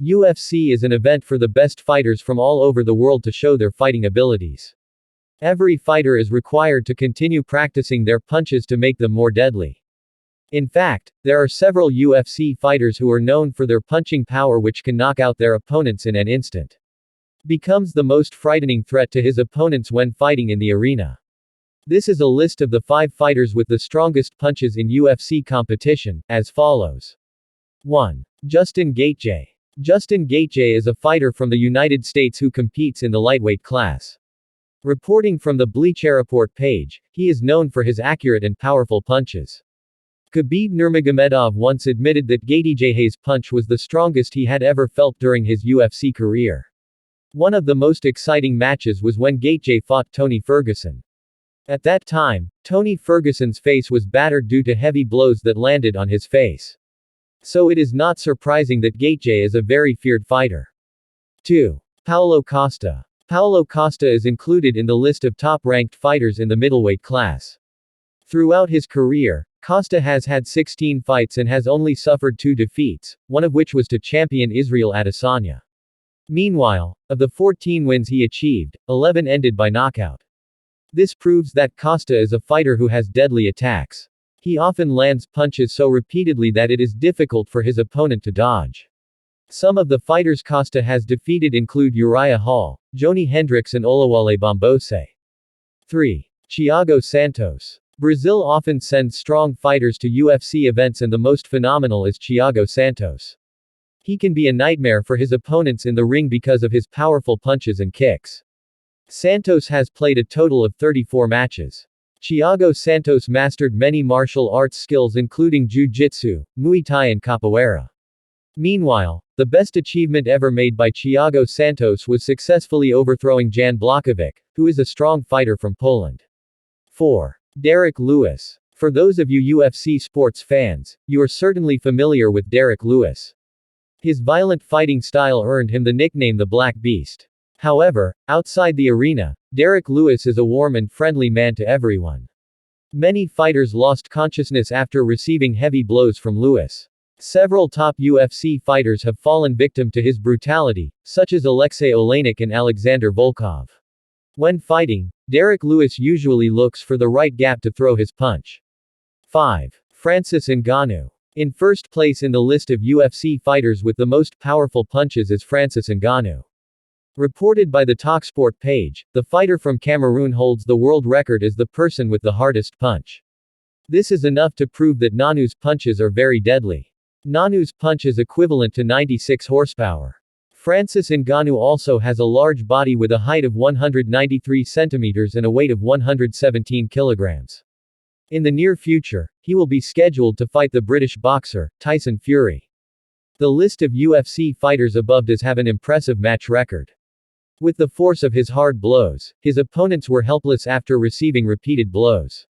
UFC is an event for the best fighters from all over the world to show their fighting abilities. Every fighter is required to continue practicing their punches to make them more deadly. In fact, there are several UFC fighters who are known for their punching power, which can knock out their opponents in an instant. Becomes the most frightening threat to his opponents when fighting in the arena. This is a list of the 5 fighters with the strongest punches in UFC competition, as follows. 1. Justin Gaetjhe. Justin Gaetjhe is a fighter from the United States who competes in the lightweight class. Reporting from the Bleacherreport page, he is known for his accurate and powerful punches. Khabib Nurmagomedov once admitted that Gaetje's punch was the strongest he had ever felt during his UFC career. One of the most exciting matches was when Gaetje fought Tony Ferguson. At that time, Tony Ferguson's face was battered due to heavy blows that landed on his face. So it is not surprising that Gaetje is a very feared fighter. 2. Paulo Costa. Paulo Costa is included in the list of top-ranked fighters in the middleweight class. Throughout his career, Costa has had 16 fights and has only suffered 2 defeats, one of which was to champion Israel Adesanya. Meanwhile, of the 14 wins he achieved, 11 ended by knockout. This proves that Costa is a fighter who has deadly attacks. He often lands punches so repeatedly that it is difficult for his opponent to dodge. Some of the fighters Costa has defeated include Uriah Hall, Johnny Hendricks and Olawale Bombose. 3. Chiago Santos. Brazil often sends strong fighters to UFC events, and the most phenomenal is Chiago Santos. He can be a nightmare for his opponents in the ring because of his powerful punches and kicks. Santos has played a total of 34 matches. Chiago Santos mastered many martial arts skills including Jiu-Jitsu, Muay Thai and Capoeira. Meanwhile, the best achievement ever made by Chiago Santos was successfully overthrowing Jan Blachowicz, who is a strong fighter from Poland. 4. Derrick Lewis. For those of you UFC sports fans, you are certainly familiar with Derrick Lewis. His violent fighting style earned him the nickname the Black Beast. However, outside the arena, Derrick Lewis is a warm and friendly man to everyone. Many fighters lost consciousness after receiving heavy blows from Lewis. Several top UFC fighters have fallen victim to his brutality, such as Alexei Oleinik and Alexander Volkov. When fighting, Derrick Lewis usually looks for the right gap to throw his punch. 5. Francis Ngannou. In first place in the list of UFC fighters with the most powerful punches is Francis Ngannou. Reported by the Talksport page, the fighter from Cameroon holds the world record as the person with the hardest punch. This is enough to prove that Ngannou's punches are very deadly. Ngannou's punch is equivalent to 96 horsepower. Francis Ngannou also has a large body with a height of 193 centimeters and a weight of 117 kilograms. In the near future, he will be scheduled to fight the British boxer, Tyson Fury. The list of UFC fighters above does have an impressive match record. With the force of his hard blows, his opponents were helpless after receiving repeated blows.